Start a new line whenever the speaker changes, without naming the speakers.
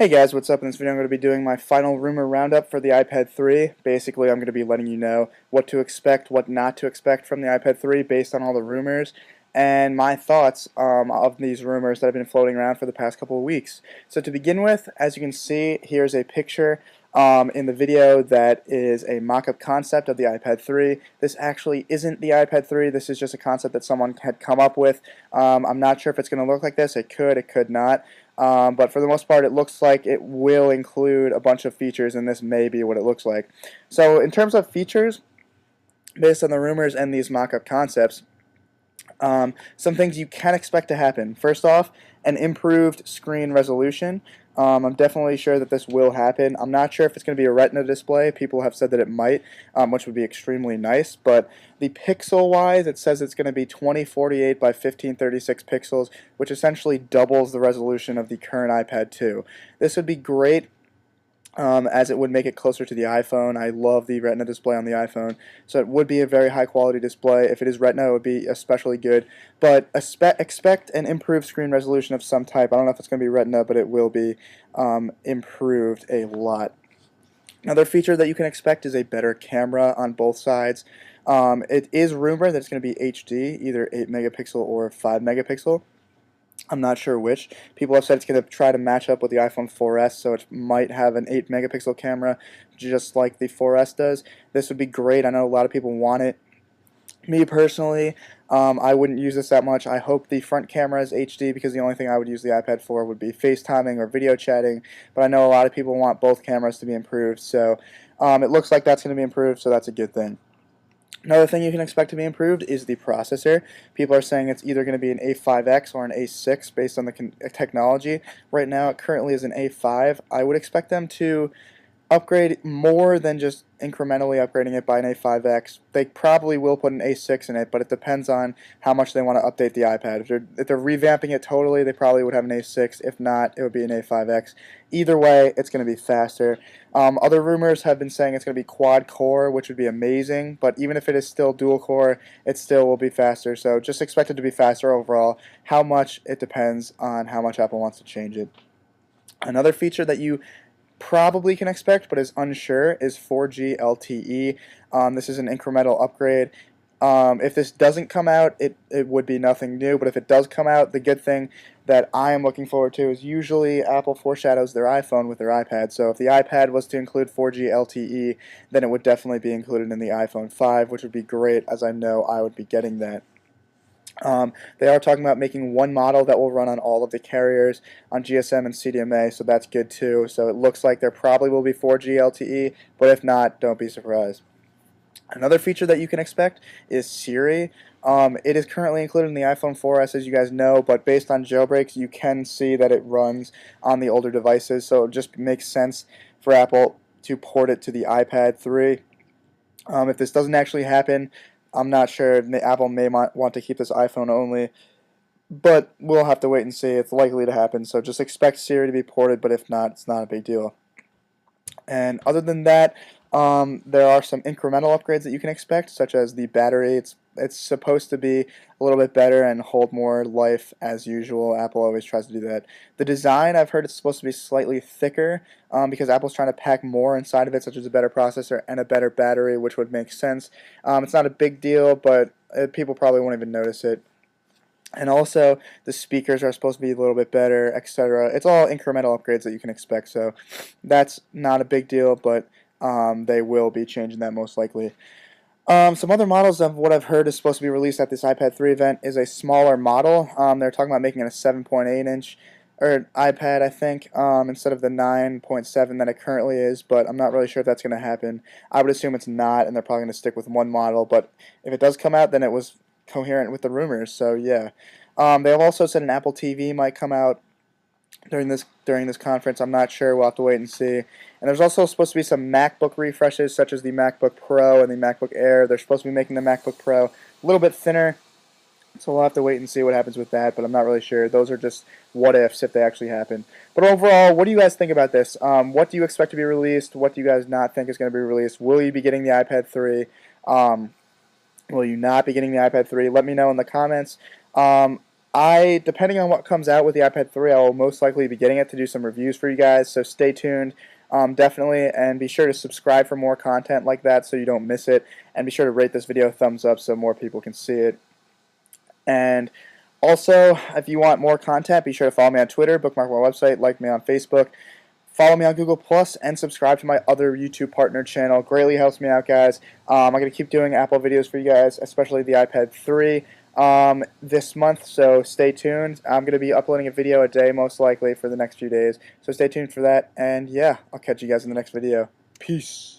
Hey guys, what's up? In this video I'm going to be doing my final rumor roundup for the iPad 3. Basically, I'm going to be letting you know what to expect, what not to expect from the iPad 3 based on all the rumors, and my thoughts of these rumors that have been floating around for the past couple of weeks. So to begin with, as you can see, here's a picture in the video that is a mock-up concept of the iPad 3. This actually isn't the iPad 3. This is just a concept that someone had come up with. I'm not sure if it's going to look like this. It could not. But for the most part, it looks like it will include a bunch of features, and this may be what it looks like. So in terms of features, based on the rumors and these mock-up concepts, some things you can expect to happen. First off, an improved screen resolution. I'm definitely sure that this will happen. I'm not sure if it's going to be a Retina display. People have said that it might, which would be extremely nice. But the pixel-wise, it says it's going to be 2048 by 1536 pixels, which essentially doubles the resolution of the current iPad 2. This would be great, as it would make it closer to the iPhone. I love the Retina display on the iPhone, so it would be a very high quality display. If it is Retina, it would be especially good, but expect an improved screen resolution of some type. I don't know if it's going to be Retina, but it will be improved a lot. Another feature that you can expect is a better camera on both sides. It is rumored that it's going to be HD, either 8 megapixel or 5 megapixel. I'm not sure which. People have said it's going to try to match up with the iPhone 4S, so it might have an 8 megapixel camera just like the 4S does. This would be great. I know a lot of people want it. Me personally, I wouldn't use this that much. I hope the front camera is HD because the only thing I would use the iPad for would be FaceTiming or video chatting, but I know a lot of people want both cameras to be improved, so it looks like that's going to be improved, so that's a good thing. Another thing you can expect to be improved is the processor. People are saying it's either going to be an A5X or an A6 based on the technology. Right now it currently is an A5. I would expect them to upgrade more than just incrementally upgrading it by an A5X. They probably will put an A6 in it, but it depends on how much they want to update the iPad. If they're revamping it totally, they probably would have an A6. If not, it would be an A5X. Either way, it's going to be faster. Other rumors have been saying it's going to be quad-core, which would be amazing, but even if it is still dual-core, it still will be faster. So just expect it to be faster overall. How much, it depends on how much Apple wants to change it. Another feature that you probably can expect but is unsure is 4G LTE. This is an incremental upgrade. If this doesn't come out, it would be nothing new, but if it does come out, the good thing that I am looking forward to is usually Apple foreshadows their iPhone with their iPad. So if the iPad was to include 4G LTE, then it would definitely be included in the iPhone 5, which would be great, as I know I would be getting that. They are talking about making one model that will run on all of the carriers on GSM and CDMA, so that's good too. So it looks like there probably will be 4G LTE, but if not, don't be surprised. Another feature that you can expect is Siri. It is currently included in the iPhone 4S, as you guys know, but based on jailbreaks, you can see that it runs on the older devices, so it just makes sense for Apple to port it to the iPad 3. If this doesn't actually happen, I'm not sure. Apple may want to keep this iPhone only, but we'll have to wait and see. It's likely to happen, so just expect Siri to be ported, but if not, it's not a big deal. And other than that, there are some incremental upgrades that you can expect, such as the battery. It's supposed to be a little bit better and hold more life as usual. Apple always tries to do that. The design, I've heard it's supposed to be slightly thicker because Apple's trying to pack more inside of it, such as a better processor and a better battery, which would make sense. It's not a big deal, but people probably won't even notice it. And also, the speakers are supposed to be a little bit better, etc. It's all incremental upgrades that you can expect, so that's not a big deal, but they will be changing that most likely. Some other models of what I've heard is supposed to be released at this iPad 3 event is a smaller model. They're talking about making it a 7.8-inch or iPad, I think, instead of the 9.7 that it currently is, but I'm not really sure if that's going to happen. I would assume it's not, and they're probably going to stick with one model, but if it does come out, then it was coherent with the rumors, so yeah. They have also said an Apple TV might come out during this conference. I'm not sure. We'll have to wait and see. And there's also supposed to be some MacBook refreshes, such as the MacBook Pro and the MacBook Air. They're supposed to be making the MacBook Pro a little bit thinner, so we'll have to wait and see what happens with that, but I'm not really sure. Those are just what-ifs if they actually happen. But overall, what do you guys think about this? What do you expect to be released? What do you guys not think is going to be released? Will you be getting the iPad 3? Will you not be getting the iPad 3? Let me know in the comments. Depending on what comes out with the iPad 3, I will most likely be getting it to do some reviews for you guys, so stay tuned, definitely, and be sure to subscribe for more content like that so you don't miss it, and be sure to rate this video a thumbs up so more people can see it. And also, if you want more content, be sure to follow me on Twitter, bookmark my website, like me on Facebook, follow me on Google Plus, and subscribe to my other YouTube partner channel. Greatly helps me out, guys. I'm going to keep doing Apple videos for you guys, especially the iPad 3 this month, so stay tuned. I'm going to be uploading a video a day, most likely, for the next few days. So stay tuned for that, and yeah, I'll catch you guys in the next video. Peace.